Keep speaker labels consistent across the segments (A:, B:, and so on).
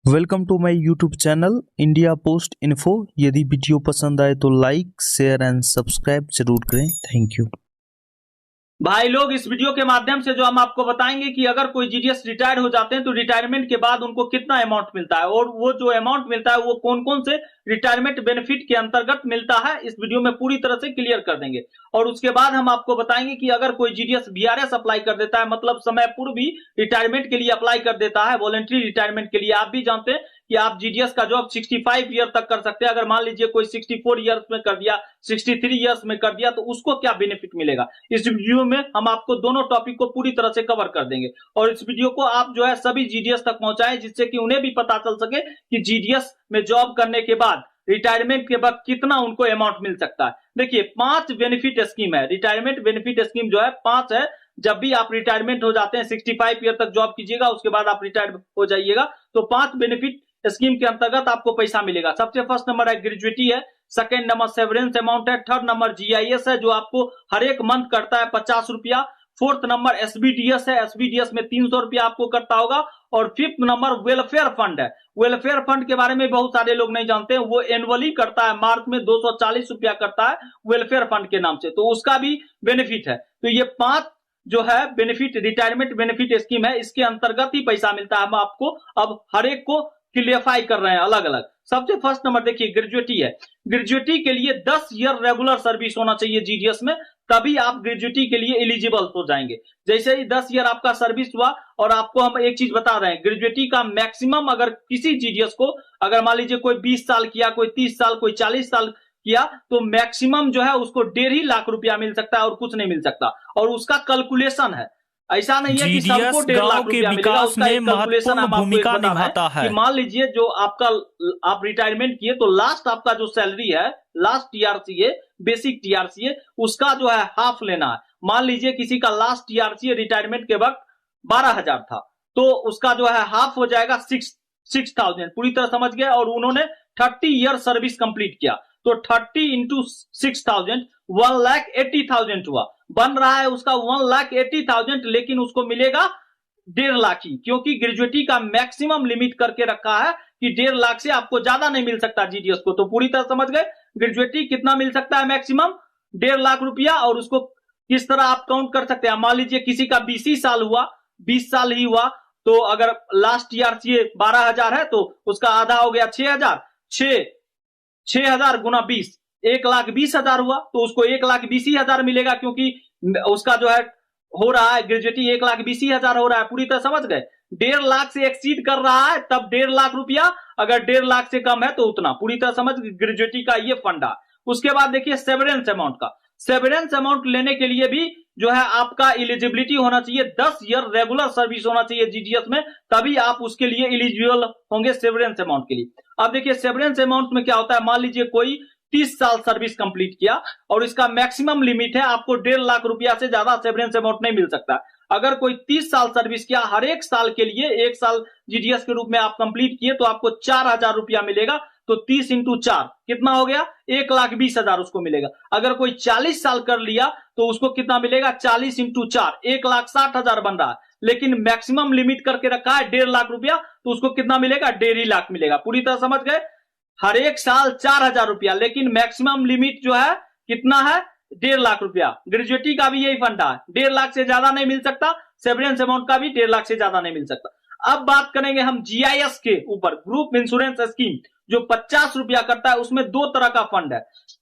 A: Welcome to my YouTube channel India post info. यदि video पसंद आए तो लाइक शेयर एंड सब्सक्राइब जरूर करें। Thank you.
B: भाई लोग, इस वीडियो के माध्यम से जो हम आपको बताएंगे कि अगर कोई जीडीएस रिटायर हो जाते हैं तो रिटायरमेंट के बाद उनको कितना अमाउंट मिलता है और वो जो अमाउंट मिलता है वो कौन कौन से रिटायरमेंट बेनिफिट के अंतर्गत मिलता है, इस वीडियो में पूरी तरह से क्लियर कर देंगे। और उसके बाद हम आपको बताएंगे कि अगर कोई जीडीएस वीआरएस अप्लाई कर देता है, मतलब समय पूर्व भी रिटायरमेंट के लिए अप्लाई कर देता है, वॉलंटरी रिटायरमेंट के लिए। आप भी जानते हैं कि आप जीडीएस का जॉब 65 ईयर तक कर सकते हैं। अगर मान लीजिए कोई 64 ईयर्स में कर दिया, 63 ईयर्स में कर दिया, तो उसको क्या बेनिफिट मिलेगा, इस वीडियो में हम आपको दोनों टॉपिक को पूरी तरह से कवर कर देंगे। और इस वीडियो को आप जो है सभी जीडीएस तक पहुंचाएं, जिससे कि उन्हें भी पता चल सके कि जीडीएस में जॉब करने के बाद रिटायरमेंट के बाद कितना उनको अमाउंट मिल सकता है। देखिए, 5 बेनिफिट स्कीम है। रिटायरमेंट बेनिफिट स्कीम जो है 5 है। जब भी आप रिटायरमेंट हो जाते हैं, 65 ईयर तक जॉब कीजिएगा, उसके बाद आप रिटायर हो जाइएगा, तो 5 बेनिफिट स्कीम के अंतर्गत आपको पैसा मिलेगा। सबसे फर्स्ट नंबर है ग्रेजुएटी है, सेकंड नंबर सेवरेंस अमाउंट है, थर्ड नंबर जीआईएस है जो आपको हर एक मंथ करता है 50 रुपया, फोर्थ नंबर एसबीडीएस है, एसबीडीएस में 300 रुपया आपको करता होगा, और फिफ्थ नंबर वेलफेयर फंड है। वेलफेयर फंड के बारे में बहुत सारे लोग नहीं जानते हैं, वो एनुअली करता है, मार्च में 240 रुपया करता है वेलफेयर फंड के नाम से, तो उसका भी बेनिफिट है। तो ये 5 जो है बेनिफिट, रिटायरमेंट बेनिफिट स्कीम है, इसके अंतर्गत ही पैसा मिलता है। हम आपको अब हर एक को क्लियरफाई कर रहे हैं अलग अलग। सबसे फर्स्ट नंबर देखिए ग्रेजुएटी है। ग्रेजुएटी के लिए 10 ईयर रेगुलर सर्विस होना चाहिए जीडीएस में, तभी आप ग्रेजुएटी के लिए एलिजिबल हो जाएंगे। जैसे ही 10 ईयर आपका सर्विस हुआ, और आपको हम एक चीज बता रहे हैं, ग्रेजुएटी का मैक्सिमम अगर किसी जीडीएस को, अगर मान लीजिए कोई 20 साल किया, कोई 30 साल, कोई 40 साल किया, तो मैक्सिमम जो है उसको 1.5 लाख रुपया मिल सकता है और कुछ नहीं मिल सकता। और उसका कैलकुलेशन है, ऐसा नहीं है कि सबको 1.5 लाख रुपया मिलेगा। उसका एक कैलकुलेशन हम आपको एक बता रहे हैं कि मान लीजिए जो आपका आप रिटायरमेंट किए, तो लास्ट आपका जो सैलरी है, लास्ट टीआरसी है, बेसिक टीआरसी है, उसका जो है हाफ लेना है। मान लीजिए किसी का लास्ट टीआरसी रिटायरमेंट के वक्त 12,000 था, तो उसका जो है हाफ हो जाएगा 6,000। पूरी तरह समझ गए। और उन्होंने 30 ईयर सर्विस कंप्लीट किया, तो 30 इंटू 6,000 1,80,000 हुआ। बन रहा है उसका 1,80,000, लेकिन उसको मिलेगा 1.5 लाख ही, क्योंकि ग्रेजुएटी का मैक्सिमम लिमिट करके रखा है कि 1.5 लाख से आपको ज्यादा नहीं मिल सकता जीडीएस को। तो पूरी तरह समझ गए ग्रेजुएटी कितना मिल सकता है, मैक्सिमम 1.5 लाख रुपया। और उसको किस तरह आप काउंट कर सकते हैं, मान लीजिए किसी का 20 साल हुआ, 20 साल ही हुआ, तो अगर लास्ट ईयर 12,000 है, तो उसका आधा हो गया 6,000, 6,000 गुना 20, 1,20,000 हुआ, तो उसको 1,20,000 मिलेगा, क्योंकि उसका जो है हो रहा है ग्रेजुएटी 1,20,000 हो रहा है। पूरी तरह समझ गए। 1.5 लाख से एक्सीड कर रहा है तब 1.5 लाख रुपया, अगर 1.5 लाख से कम है तो उतना। पूरी तरह समझ ग्रेजुएटी का ये फंडा। उसके बाद देखिए सेवरेंस अमाउंट का। सेवरेंस अमाउंट लेने के लिए भी जो है आपका एलिजिबिलिटी होना चाहिए, 10 ईयर रेगुलर सर्विस होना चाहिए जीडीएस में, तभी आप उसके लिए एलिजिबल होंगे सेवरेंस अमाउंट के लिए। अब देखिए सेवरेंस अमाउंट में क्या होता है, मान लीजिए कोई 30 साल सर्विस कंप्लीट किया और इसका मैक्सिमम लिमिट है, आपको 1.5 लाख रुपया से ज्यादा सेवरेंस अमाउंट नहीं मिल सकता। अगर कोई 30 साल सर्विस किया, हर एक साल के लिए 1 साल जीडीएस के रूप में आप कंप्लीट किए, तो आपको 4,000 रुपया मिलेगा। तो 30 इंटू 4 कितना हो गया, 1,20,000 उसको मिलेगा। अगर कोई 40 साल कर लिया तो उसको कितना मिलेगा, 40 इंटू 4 1,60,000 बन रहा है, लेकिन मैक्सिमम लिमिट करके रखा है 1.5 लाख रुपया, तो उसको कितना मिलेगा, 1.5 लाख मिलेगा। पूरी तरह समझ गए। हर एक साल 4,000 रुपया, लेकिन मैक्सिमम लिमिट जो है कितना है, 1.5 लाख रुपया। ग्रेजुएटी का भी यही फंडा है, 1.5 लाख से ज्यादा नहीं मिल सकता। सेवरेंस अमाउंट का भी 1.5 लाख से ज्यादा नहीं मिल सकता। अब बात करेंगे हम जीआईएस के ऊपर, ग्रुप इंश्योरेंस स्कीम, जो 50 रुपया करता है। उसमें 2 तरह का फंड है।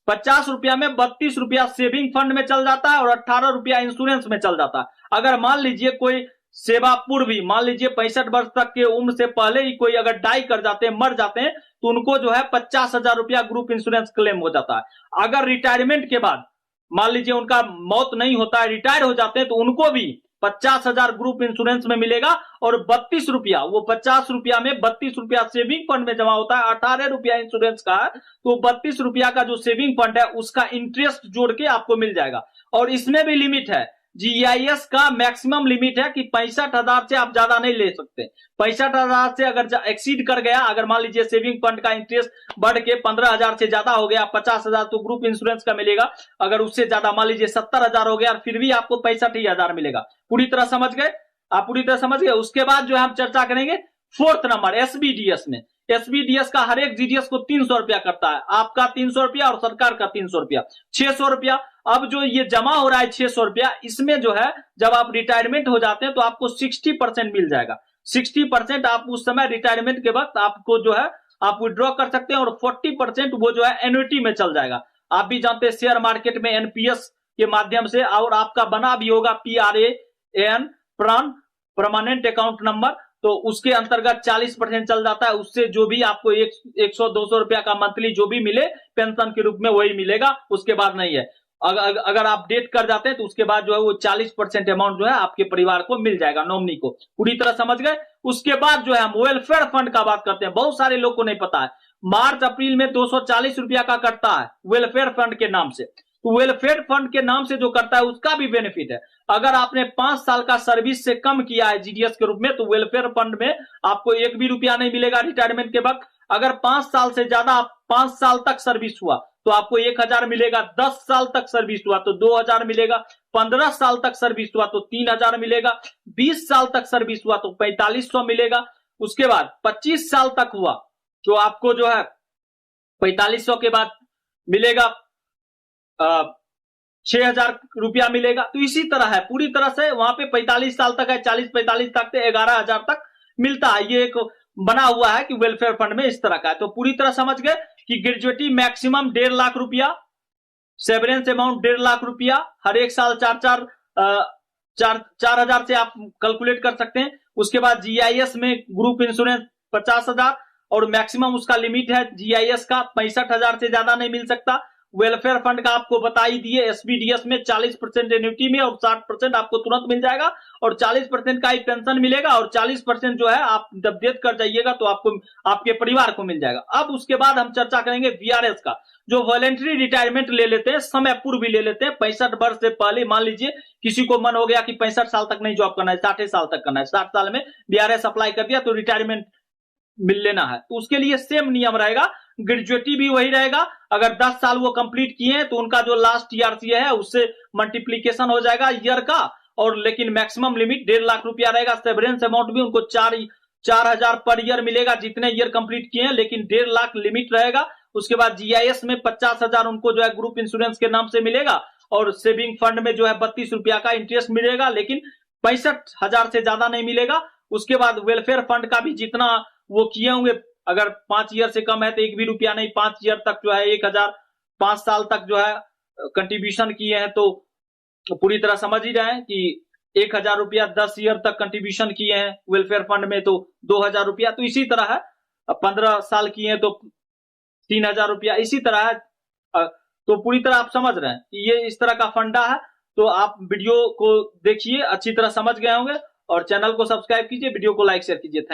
B: 50 रुपया में 32 रुपया सेविंग फंड में चल जाता है और 18 रुपया इंश्योरेंस में चल जाता है। अगर मान लीजिए कोई सेवा पूर्वी, मान लीजिए 65 वर्ष तक के उम्र से पहले ही कोई अगर डाई कर जाते हैं, मर जाते हैं, तो उनको जो है 50,000 रुपया ग्रुप इंश्योरेंस क्लेम हो जाता है। अगर रिटायरमेंट के बाद मान लीजिए उनका मौत नहीं होता है, रिटायर हो जाते हैं, तो उनको भी 50,000 ग्रुप इंश्योरेंस में मिलेगा। और 32 रुपया, वो 50 रुपया में 32 रुपया सेविंग फंड में जमा होता है, 18 रुपया इंश्योरेंस का है, तो 32 रुपया का जो सेविंग फंड है उसका इंटरेस्ट जोड़ के आपको मिल जाएगा। और इसमें भी लिमिट है, जीआईएस का मैक्सिमम लिमिट है कि 65,000 से आप ज्यादा नहीं ले सकते। 65,000 से अगर एक्सीड कर गया, अगर मान लीजिए सेविंग फंड का इंटरेस्ट बढ़ के 15,000 से ज्यादा हो गया, 50,000 तो ग्रुप इंश्योरेंस का मिलेगा। अगर उससे ज्यादा मान लीजिए 70,000 हो गया, फिर भी आपको 65,000 मिलेगा। पूरी तरह समझ गए आप, पूरी तरह समझ गए। उसके बाद जो हम चर्चा करेंगे फोर्थ नंबर एसबीडीएस में, एसबीडीएस का हर एक जीडीएस को 300 रुपया करता है, आपका 300 रुपया और सरकार का 300 रुपया, 600 रुपया। अब जो ये जमा हो रहा है 600 रुपया, इसमें जो है जब आप रिटायरमेंट हो जाते हैं तो आपको 60% मिल जाएगा। 60% आप उस समय रिटायरमेंट के वक्त आपको जो है आप विड्रॉ कर सकते हैं, और 40% वो जो है एन्युटी में चल जाएगा। आप भी जानते हैं शेयर मार्केट में एनपीएस के माध्यम से, और आपका बना भी होगा PRAN प्राण परमानेंट अकाउंट नंबर, तो उसके अंतर्गत 40% चल जाता है। उससे जो भी आपको 100-200 रुपया का मंथली जो भी मिले पेंशन के रूप में वही मिलेगा, उसके बाद नहीं है। अगर आप डेट कर जाते हैं तो उसके बाद जो है वो 40% अमाउंट जो है आपके परिवार को मिल जाएगा, नॉमिनी को। पूरी तरह समझ गए। उसके बाद जो है हम वेलफेयर फंड का बात करते हैं, बहुत सारे लोग को नहीं पता है। मार्च अप्रैल में 240 रुपया का कटता है वेलफेयर फंड के नाम से, तो वेलफेयर फंड के नाम से जो करता है उसका भी बेनिफिट है। अगर आपने 5 साल का सर्विस से कम किया है जीडीएस के रूप में, तो वेलफेयर फंड में आपको 1 भी रुपया नहीं मिलेगा रिटायरमेंट के वक्त। अगर 5 साल से ज्यादा 5 साल तक सर्विस हुआ तो आपको 1000 मिलेगा, 10 साल तक सर्विस हुआ तो 2000 मिलेगा, 15 साल तक सर्विस हुआ तो 3000 मिलेगा, 20 साल तक सर्विस हुआ तो 4500 मिलेगा। उसके बाद 25 साल तक हुआ जो आपको जो है 4500 के बाद मिलेगा 6000 रुपया मिलेगा। तो इसी तरह है पूरी तरह से, वहां पे 45 साल तक है, 40-45 तक से 11000 तक मिलता है। ये एक बना हुआ है कि वेलफेयर फंड में इस तरह का है। तो पूरी तरह समझ गए कि ग्रेजुएटी मैक्सिमम 1.5 लाख रुपया, सेवरेंस अमाउंट 1.5 लाख रुपया, हर एक साल 4,000 से आप कैलकुलेट कर सकते हैं। उसके बाद जीआईएस में ग्रुप इंश्योरेंस 50,000, और मैक्सिमम उसका लिमिट है जीआईएस का 65,000 से ज्यादा नहीं मिल सकता। वेलफेयर फंड का आपको बता ही दिए, एसबीडीएस में 40% एन्युटी में, और 60% आपको तुरंत मिल जाएगा, और 40% का ही पेंशन मिलेगा, और 40% जो है आप जब डेथ कर जाइएगा तो आपको आपके परिवार को मिल जाएगा। अब उसके बाद हम चर्चा करेंगे वीआरएस का, जो वॉलेंटरी रिटायरमेंट ले लेते हैं, समय पूर्व भी ले लेते हैं। 65 वर्ष से पहले, मान लीजिए किसी को मन हो गया कि 65 साल तक नहीं जॉब करना है, 60 साल तक करना है, 60 साल में वीआरएस अप्लाई कर दिया तो रिटायरमेंट मिल लेना है, तो उसके लिए सेम नियम रहेगा, ग्रेजुएटी भी वही रहेगा। अगर 10 साल वो कंप्लीट किए हैं तो उनका जो लास्ट ईआरसीए है उससे मल्टीप्लीकेशन हो जाएगा ईयर का, और लेकिन मैक्सिमम लिमिट 1.5 लाख रुपया रहेगा। सेवरेंस अमाउंट भी उनको 4,000 पर ईयर मिलेगा जितने ईयर कंप्लीट किए हैं, लेकिन 1.5 लाख लिमिट रहेगा। उसके बाद जीआईएस में 50,000 उनको जो है ग्रुप इंश्योरेंस के नाम से मिलेगा, और सेविंग फंड में जो है 32 रुपया का इंटरेस्ट मिलेगा, लेकिन 65,000 से ज्यादा नहीं मिलेगा। उसके बाद वेलफेयर फंड का भी जितना वो किए होंगे, अगर 5 ईयर से कम है तो 1 भी रुपया नहीं, 5 ईयर तक जो है 1000, 5 साल तक जो है कंट्रीब्यूशन किए हैं, तो पूरी तरह समझ ही रहे हैं कि 1000 रुपया 10 ईयर तक कंट्रीब्यूशन किए हैं वेलफेयर फंड में तो 2000 रुपया। तो इसी तरह है, 15 साल किए हैं तो 3000 रुपया, इसी तरह है। तो पूरी तरह आप समझ रहे हैं कि ये इस तरह का फंडा है। तो आप वीडियो को देखिए, अच्छी तरह समझ गए होंगे, और चैनल को सब्सक्राइब कीजिए, वीडियो को लाइक शेयर कीजिए। थैंक